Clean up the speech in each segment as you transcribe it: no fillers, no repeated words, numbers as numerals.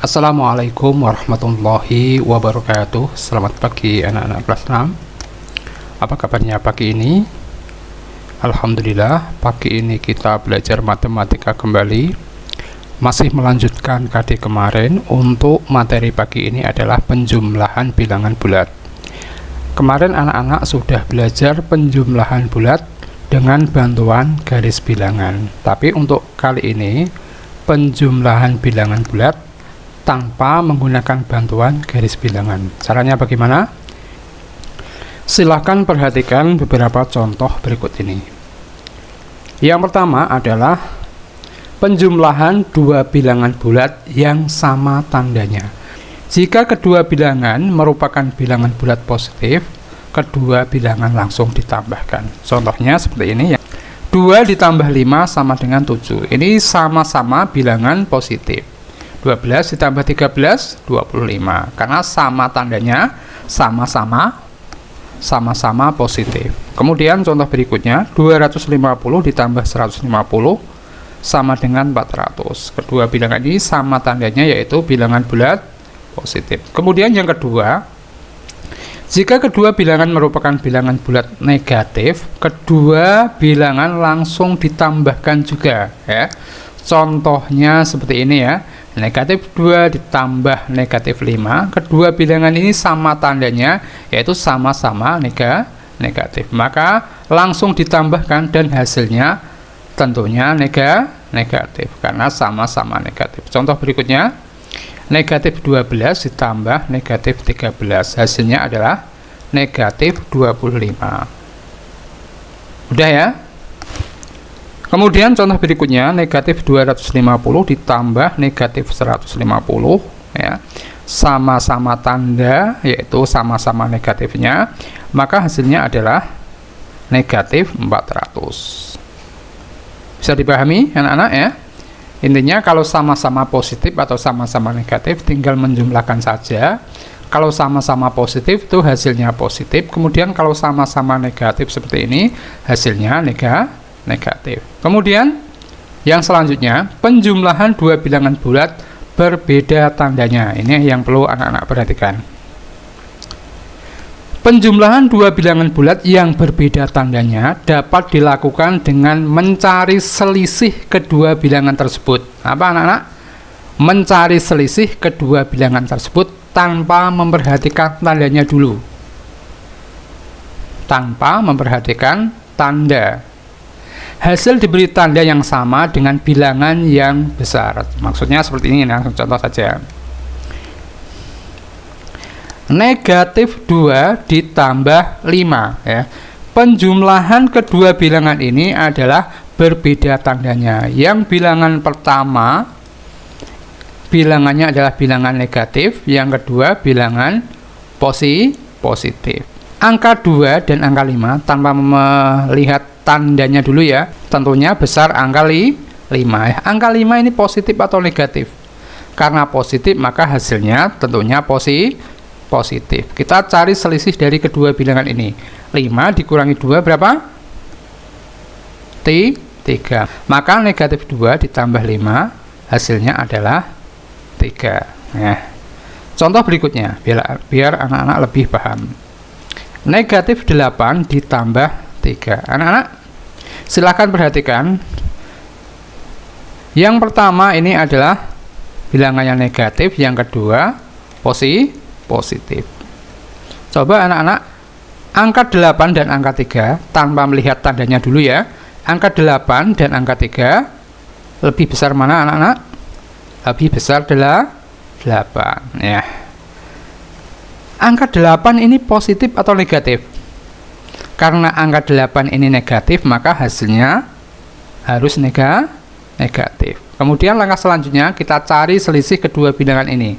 Assalamualaikum warahmatullahi wabarakatuh. Selamat pagi anak-anak kelas 6. Apa kabarnya pagi ini? Alhamdulillah, pagi ini kita belajar matematika kembali. Masih melanjutkan KD kemarin. Untuk materi pagi ini adalah penjumlahan bilangan bulat. Kemarin anak-anak sudah belajar penjumlahan bulat dengan bantuan garis bilangan. Tapi untuk kali ini penjumlahan bilangan bulat tanpa menggunakan bantuan garis bilangan. Caranya bagaimana? Silakan perhatikan beberapa contoh berikut ini. Yang pertama adalah penjumlahan dua bilangan bulat yang sama tandanya. Jika kedua bilangan merupakan bilangan bulat positif, kedua bilangan langsung ditambahkan. Contohnya seperti ini ya. 2 ditambah 5 sama dengan 7. Ini sama-sama bilangan positif. 12 ditambah 13, 25. Karena sama tandanya, sama-sama positif. Kemudian contoh berikutnya, 250 ditambah 150 sama dengan 400. Kedua bilangan ini sama tandanya, yaitu bilangan bulat positif. Kemudian yang kedua, jika kedua bilangan merupakan bilangan bulat negatif, kedua bilangan langsung ditambahkan juga ya. Contohnya seperti ini ya. Negatif 2 ditambah negatif 5, kedua bilangan ini sama tandanya, yaitu sama-sama negatif. Maka langsung ditambahkan dan hasilnya tentunya negatif karena sama-sama negatif. Contoh berikutnya, negatif 12 ditambah negatif 13, hasilnya adalah negatif 25. Udah ya. Kemudian contoh berikutnya, negatif 250 ditambah negatif 150 ya. Sama-sama tanda, yaitu sama-sama negatifnya, maka hasilnya adalah negatif 400. Bisa dipahami anak-anak ya? Intinya kalau sama-sama positif atau sama-sama negatif tinggal menjumlahkan saja. Kalau sama-sama positif itu hasilnya positif, kemudian kalau sama-sama negatif seperti ini hasilnya negatif. Kemudian yang selanjutnya, penjumlahan dua bilangan bulat berbeda tandanya. Ini yang perlu anak-anak perhatikan. Penjumlahan dua bilangan bulat yang berbeda tandanya dapat dilakukan dengan mencari selisih kedua bilangan tersebut. Apa anak-anak? Mencari selisih kedua bilangan tersebut tanpa memperhatikan tandanya dulu. Tanpa memperhatikan tanda. Hasil diberi tanda yang sama dengan bilangan yang besar. Maksudnya seperti ini, langsung contoh saja. Negatif 2 ditambah 5 ya. Penjumlahan kedua bilangan ini adalah berbeda tandanya. Yang bilangan pertama bilangannya adalah bilangan negatif, yang kedua bilangan positif. Angka 2 dan angka 5 tanpa melihat tandanya dulu ya, tentunya besar angka 5 ya. Angka 5 ini positif atau negatif? Karena positif maka hasilnya tentunya positif. Kita cari selisih dari kedua bilangan ini. 5 dikurangi 2 berapa? 3. Maka negatif 2 ditambah 5 hasilnya adalah 3 ya. Contoh berikutnya biar anak-anak lebih paham. Negatif 8 ditambah 3. Anak-anak silakan perhatikan. Yang pertama ini adalah bilangan yang negatif, yang kedua positif. Coba anak-anak angka 8 dan angka 3 tanpa melihat tandanya dulu ya. Angka 8 dan angka 3 lebih besar mana anak-anak? Lebih besar adalah 8 ya. Angka 8 ini positif atau negatif? Karena angka 8 ini negatif, maka hasilnya harus negatif. Kemudian langkah selanjutnya kita cari selisih kedua bilangan ini.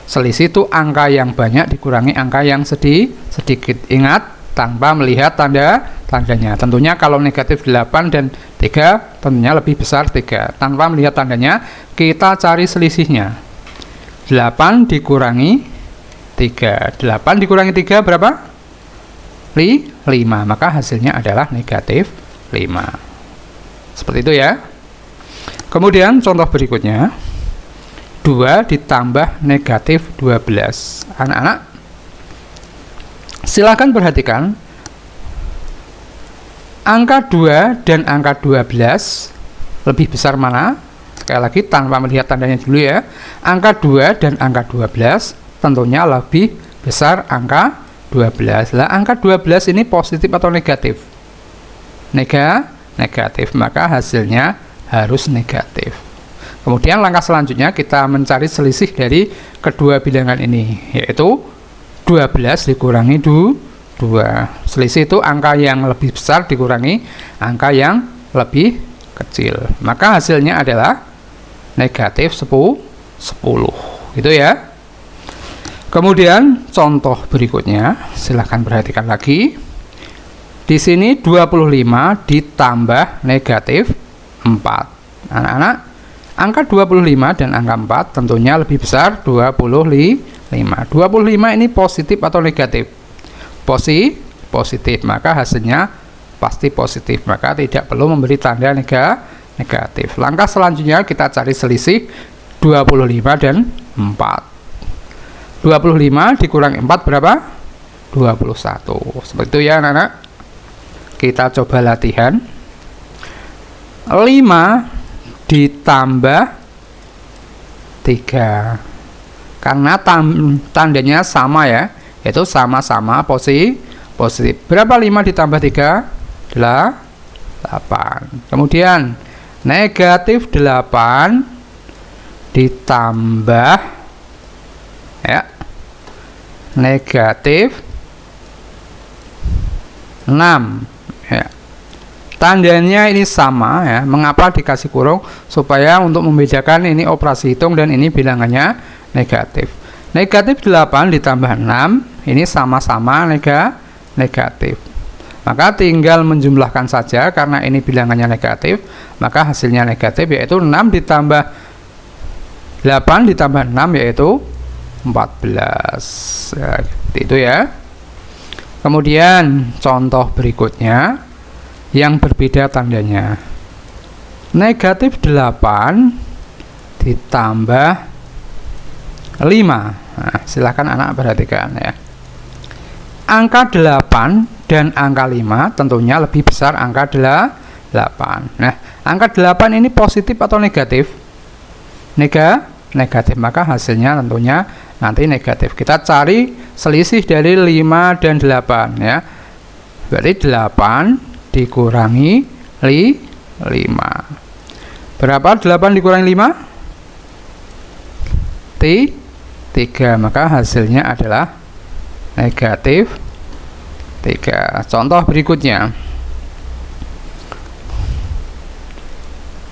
Selisih itu angka yang banyak dikurangi angka yang sedikit. Ingat, tanpa melihat tandanya. Tentunya kalau negatif 8 dan 3 tentunya lebih besar 3. Tanpa melihat tandanya, kita cari selisihnya. 8 dikurangi 3. 8 dikurangi 3 berapa? 5. Maka hasilnya adalah negatif 5. Seperti itu ya. Kemudian contoh berikutnya, 2 ditambah negatif 12. Anak-anak, silakan perhatikan angka 2 dan angka 12 lebih besar mana? Sekali lagi tanpa melihat tandanya dulu ya. Angka 2 dan angka 12 tentunya lebih besar angka 12. Lah, angka 12 ini positif atau negatif? Negatif, maka hasilnya harus negatif. Kemudian langkah selanjutnya kita mencari selisih dari kedua bilangan ini, yaitu 12 dikurangi 2. Selisih itu angka yang lebih besar dikurangi angka yang lebih kecil. Maka hasilnya adalah negatif 10. Gitu ya. Kemudian contoh berikutnya, silahkan perhatikan lagi. Di sini 25 ditambah negatif 4. Anak-anak, angka 25 dan angka 4 tentunya lebih besar 25. 25 ini positif atau negatif? Positif, maka hasilnya pasti positif, maka tidak perlu memberi tanda negatif. Langkah selanjutnya kita cari selisih 25 dan 4. 25 dikurangi 4 berapa? 21. Seperti itu ya anak-anak. Kita coba latihan. 5 ditambah 3. Karena tandanya sama ya, yaitu sama-sama positif. Berapa 5 ditambah 3? 8. Kemudian negatif 8 ditambah ya negatif 6 ya. Tandanya ini sama ya. Mengapa dikasih kurung? Supaya untuk membedakan ini operasi hitung dan ini bilangannya negatif. Negatif 8 ditambah 6 ini sama-sama negatif. Maka tinggal menjumlahkan saja, karena ini bilangannya negatif, maka hasilnya negatif, yaitu 6 ditambah 8 ditambah 6 yaitu 14 ya, itu ya. Kemudian contoh berikutnya yang berbeda tandanya. Negatif 8 ditambah 5. Nah, silakan anak perhatikan ya. Angka 8 dan angka 5 tentunya lebih besar angka 8. Nah, angka 8 ini positif atau negatif? Negatif, maka hasilnya tentunya nanti negatif. Kita cari selisih dari 5 dan 8 ya. Berarti 8 dikurangi 5. Berapa 8 dikurangi 5? 3. Maka hasilnya adalah negatif 3. Contoh berikutnya.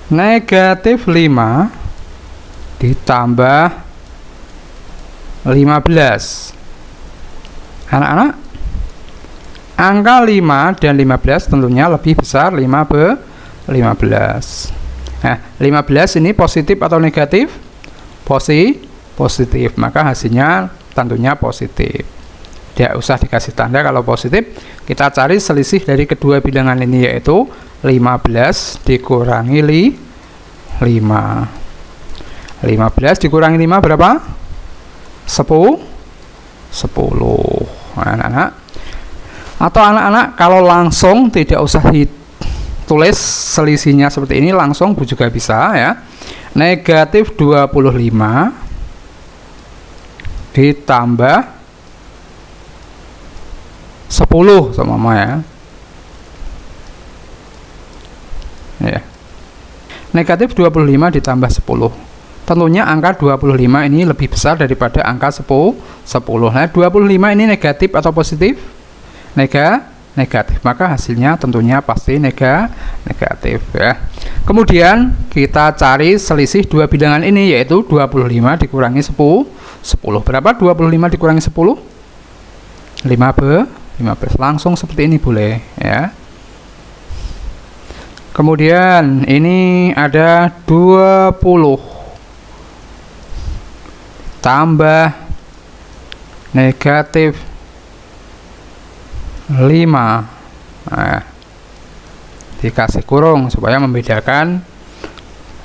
Negatif 5 ditambah 15. Anak-anak, angka 5 dan 15 tentunya lebih besar 15. Nah, 15 ini positif atau negatif? Positif, maka hasilnya tentunya positif. Tidak usah dikasih tanda kalau positif. Kita cari selisih dari kedua bilangan ini, yaitu 15 dikurangi 5. 15 dikurangi 5 berapa? 10. Anak-anak, atau anak-anak kalau langsung tidak usah ditulis selisihnya seperti ini, langsung juga bisa ya. Negatif 25 ditambah 10 sama mama ya. Negatif 25 ditambah 10. Tentunya angka 25 ini lebih besar daripada angka 10. Nah, 25 ini negatif atau positif? Negatif. Maka hasilnya tentunya pasti negatif ya. Kemudian kita cari selisih dua bilangan ini, yaitu 25 dikurangi 10. Berapa 25 dikurangi 10? 15. Langsung seperti ini boleh ya. Kemudian ini ada 20 tambah negatif 5. Nah, dikasih kurung supaya membedakan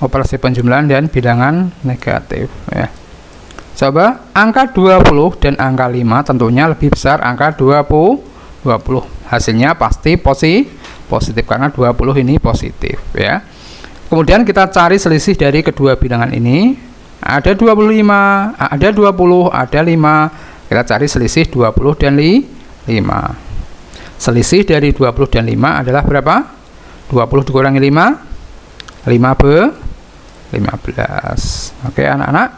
operasi penjumlahan dan bilangan negatif ya. Coba angka 20 dan angka 5 tentunya lebih besar angka 20. Hasilnya pasti positif karena 20 ini positif ya. Kemudian kita cari selisih dari kedua bilangan ini. Ada 25, ada 20, ada 5. Kita cari selisih 20 dan 5. Selisih dari 20 dan 5 adalah berapa? 20 dikurangi 5, 15. Oke anak-anak,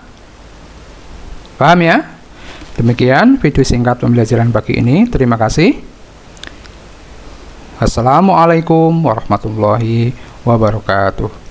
paham ya? Demikian video singkat pembelajaran pagi ini. Terima kasih. Assalamualaikum warahmatullahi wabarakatuh.